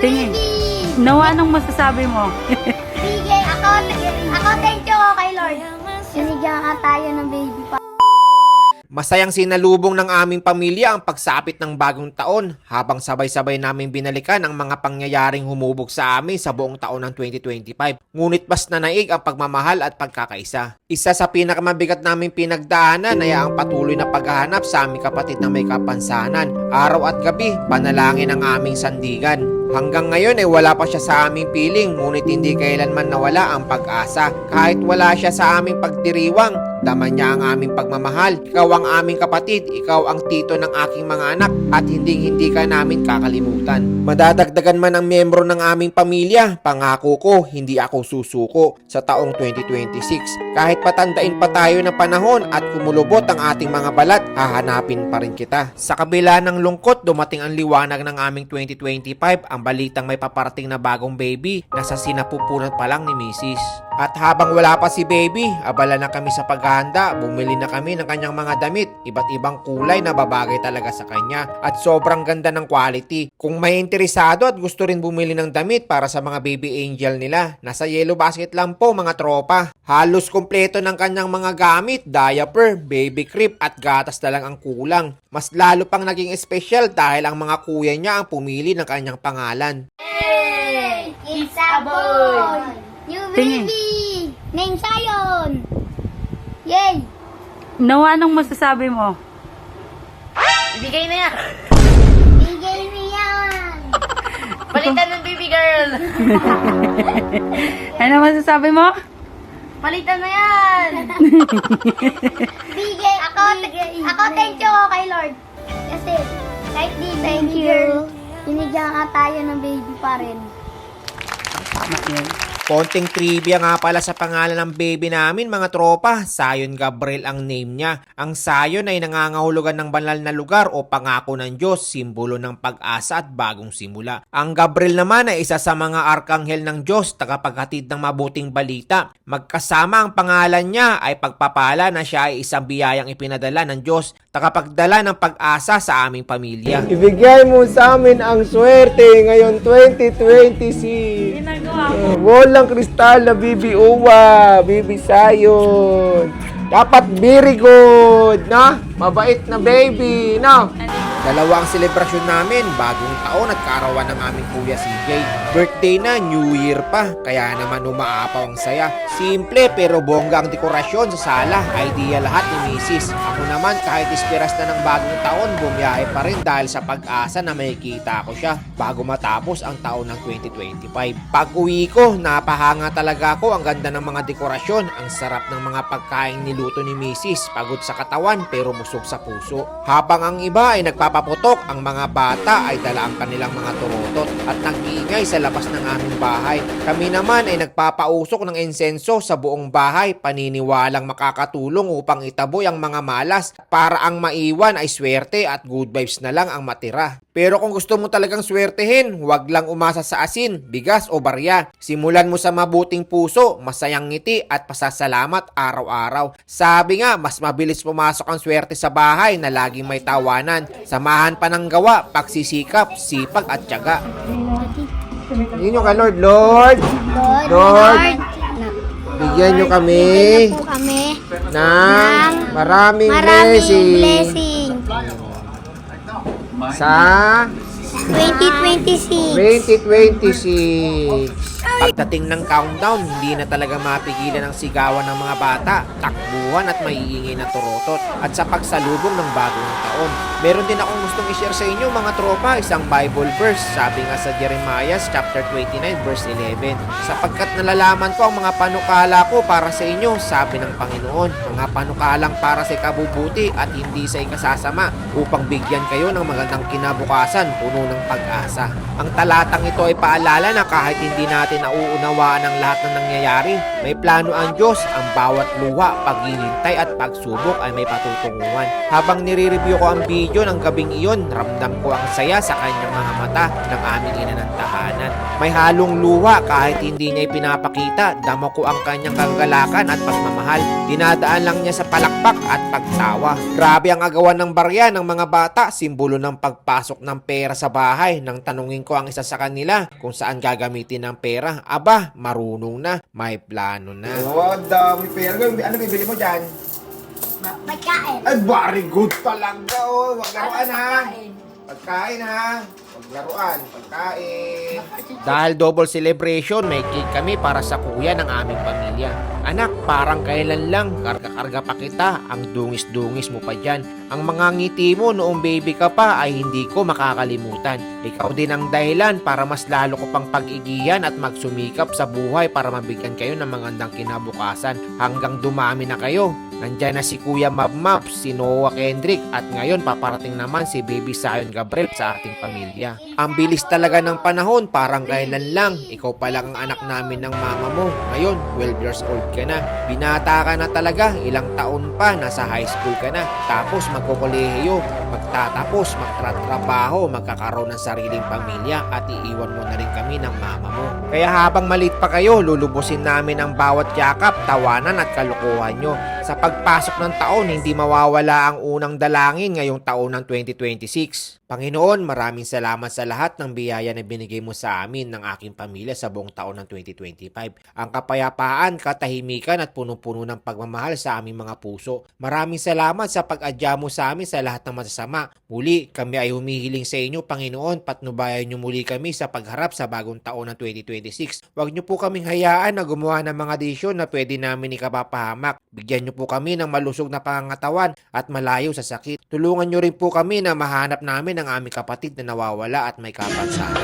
Tingin. Noah, anong masasabi mo? Bigay ako thank you kay Lord. Sinigyan ka tayo ng baby pa. Masayang sinalubong ng aming pamilya ang pagsapit ng bagong taon habang sabay-sabay naming binalikan ang mga pangyayaring humubog sa amin sa buong taon ng 2025. Ngunit mas nanaig ang pagmamahal at pagkakaisa. Isa sa pinakamabigat naming pinagdaanan ay ang patuloy na paghahanap sa aming kapatid na may kapansanan. Araw at gabi, panalangin ang aming sandigan. Hanggang ngayon ay wala pa siya sa aming piling, ngunit hindi kailanman nawala ang pag-asa. Kahit wala siya sa aming pagdiriwang, dama niya ang aming pagmamahal. Ikaw ang aming kapatid, ikaw ang tito ng aking mga anak, at hindi ka namin kakalimutan. Madadagdagan man ang miyembro ng aming pamilya, pangako ko, hindi ako susuko sa taong 2026. Kahit patandain pa tayo ng panahon at kumulubot ang ating mga balat, hahanapin pa rin kita. Sa kabila ng lungkot, dumating ang liwanag ng aming 2025, ang balitang may paparating na bagong baby na sa sinapupunan pa lang ni Mrs. At habang wala pa si baby, abala na kami sa paghahanda, bumili na kami ng kanyang mga damit, iba't ibang kulay na babagay talaga sa kanya at sobrang ganda ng quality. Kung may interesado at gusto rin bumili ng damit para sa mga baby angel nila, nasa Yellow Basket lang po mga tropa. Halos kompleto ng kanyang mga gamit, diaper, baby crib at gatas na lang ang kulang. Mas lalo pang naging espesyal dahil ang mga kuya niya ang pumili ng kanyang pangalan. Hey! It's a boy! New Tingin. baby! Name Zion! Yay! Noah, anong masasabi mo? Bigay na yan. Bigay mo yan! Palitan ng baby girl. Ano masasabi mo? Palitan na yan. Bigay ako thank you kay Lord. Kasi kahit di baby girl, binigyan ka tayo ng baby pa rin. Tama yun. Konting trivia nga pala sa pangalan ng baby namin mga tropa, Zion Gabriel ang name niya. Ang Zion ay nangangahulugan ng banal na lugar o pangako ng Diyos, simbolo ng pag-asa at bagong simula. Ang Gabriel naman ay isa sa mga arkanghel ng Diyos, tagapaghatid ng mabuting balita. Magkasama ang pangalan niya ay pagpapala na siya ay isang biyayang ipinadala ng Diyos, tagapagdala ng pag-asa sa aming pamilya. Ibigay mo sa amin ang swerte ngayon 2026. Walang kristal na Bibi Uwa, Bibi Sayon. Dapat very good, no? Mabait na baby, no? Dalawa ang selebrasyon namin, bagong taon at kaarawan ng aming kuya CJ. Birthday na, New Year pa, kaya naman umaapaw ang saya. Simple pero bongga ang dekorasyon sa sala, idea lahat ni Mrs. Ako naman kahit ispiras na ng bagong taon, bumiyahe pa rin dahil sa pag-asa na makikita ko siya bago matapos ang taon ng 2025. Pag uwi ko, napahanga talaga ako, ang ganda ng mga dekorasyon, ang sarap ng mga pagkain niluto ni Mrs. Pagod sa katawan pero busog sa puso. Habang ang iba ay nagpapaputok, ang mga bata ay dala ang kanilang mga turutot at nag-iingay sa labas ng aming bahay. Kami naman ay nagpapausok ng insenso sa buong bahay, paniniwalang makakatulong upang itaboy ang mga malas para ang maiwan ay swerte at good vibes na lang ang matira. Pero kung gusto mo talagang swertehin, huwag lang umasa sa asin, bigas o barya. Simulan mo sa mabuting puso, masayang ngiti at pasasalamat araw-araw. Sabi nga, mas mabilis pumasok ang swerte sa bahay na laging may tawanan. Samahan pa ng gawa, pagsisikap, sipag at tiyaga. Hindi nyo ka, Lord. Lord, bigyan nyo kami Bigyan po kami ng maraming blessing sa 2026. 2026. Pagdating ng countdown, hindi na talaga mapigilan ang sigawan ng mga bata, takbuhan at maiingay na turotot. At sa pagsalubong ng bagong taon, meron din akong gustong i-share sa inyo mga tropa, isang Bible verse. Sabi nga sa Jeremiah chapter 29 verse 11, sapagkat nalalaman ko ang mga panukala ko para sa inyo, sabi ng Panginoon, mga panukalang para sa ikabubuti at hindi sa ikasasama, upang bigyan kayo ng magandang kinabukasan, puno ng pag-asa. Ang talatang ito ay paalala na kahit hindi natin nauunawaan ang lahat ng nangyayari, may plano ang Diyos, ang bawat luha, paghihintay at pagsubok ay may patutunguhan. Habang nire-review ko ang video ng gabing iyon, ramdam ko ang saya sa kanyang mga mata ng aming ina ng tahanan. pagkainan. May halong luha kahit hindi niya ipinapakita, damo ko ang kanyang kagalakan at pagmamahal. Dinadaan lang niya sa palakpak at pagtawa. Grabe ang agawan ng barya ng mga bata, simbolo ng pagpasok ng pera sa bahay. Nang tanungin ko ang isa sa kanila kung saan gagamitin ang pera, aba, marunong na, may plano na. Oh, dami pera. Ano bibili mo dyan? Pagkain. Ay, very good talaga. Oh, wag laruan ha. Pagkain ha. Wag laruan. Pagkain. Dahil double celebration, may cake kami para sa kuya ng aming pamilya. Anak, parang kailan lang, karga-karga pa kita, ang dungis-dungis mo pa dyan. Ang mga ngiti mo noong baby ka pa ay hindi ko makakalimutan. Ikaw din ang dahilan para mas lalo ko pang pag-igiyan at magsumikap sa buhay para mabigyan kayo ng magandang kinabukasan. Hanggang dumami na kayo. Nandyan na si Kuya Mabmap, si Noah Kendrick at ngayon paparating naman si Baby Zion Gabriel sa ating pamilya. Ang bilis talaga ng panahon, parang kailan lang. Ikaw pa lang ang anak namin ng mama mo. Ngayon, 12 years old ka na. Binata ka na talaga, ilang taon pa, nasa high school ka na. Tapos magkukolehiyo, magtatapos, magtatrabaho, magkakaroon ng sariling pamilya at iiwan mo na rin kami ng mama mo. Kaya habang maliit pa kayo, lulubusin namin ang bawat yakap, tawanan at kalukuhan nyo. Sa pagpasok ng taon, hindi mawawala ang unang dalangin ngayong taon ng 2026. Panginoon, maraming salamat sa lahat ng biyaya na binigay mo sa amin ng aking pamilya sa buong taon ng 2025. Ang kapayapaan, katahimikan at punong-puno ng pagmamahal sa aming mga puso. Maraming salamat sa pag-adya mo sa amin sa lahat ng masasama. Muli, kami ay humihiling sa inyo, Panginoon, patnubayan niyo muli kami sa pagharap sa bagong taon ng 2026. Huwag niyo po kaming hayaan na gumawa ng mga desisyon na pwede namin ikapapahamak. Bigyan niyo po kami ng malusog na pangangatawan at malayo sa sakit. Tulungan niyo rin po kami na mahanap namin ang aming kapatid na nawawala at may kapansanan.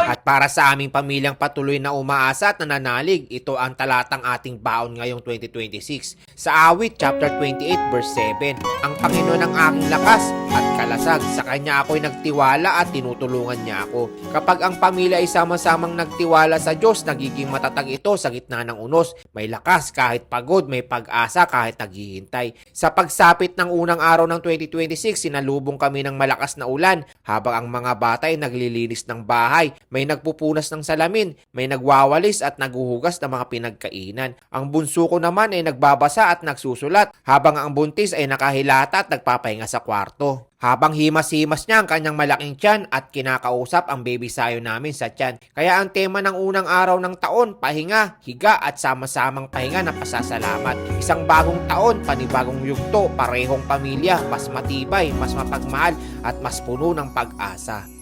At para sa aming pamilyang patuloy na umaasa at nananalig, ito ang talatang ating baon ngayong 2026. Sa Awit chapter 28 verse 7, ang Panginoon ang aking lakas at kalasag, sa Kanya ako'y nagtiwala at tinutulungan Niya ako. Kapag ang pamilya ay sama-samang nagtiwala sa Diyos, nagiging matatag ito sa gitna ng unos. May lakas kahit pagod, may pag-asa kahit naghihintay. Sa pagsapit ng unang araw ng 2026, sinalubong kami ng malakas na ulan habang ang mga bata ay naglilinis ng bahay. May nagpupunas ng salamin, may nagwawalis at naghuhugas ng mga pinagkainan. Ang bunso ko naman ay nagbabasa at nagsusulat, habang ang buntis ay nakahilata at nagpapahinga sa kwarto. Habang himas-himas niya ang kanyang malaking tiyan at kinakausap ang baby sayo namin sa tiyan. Kaya ang tema ng unang araw ng taon, pahinga, higa at sama-samang pahinga na pasasalamat. Isang bagong taon, panibagong yugto, parehong pamilya, mas matibay, mas mapagmahal at mas puno ng pag-asa.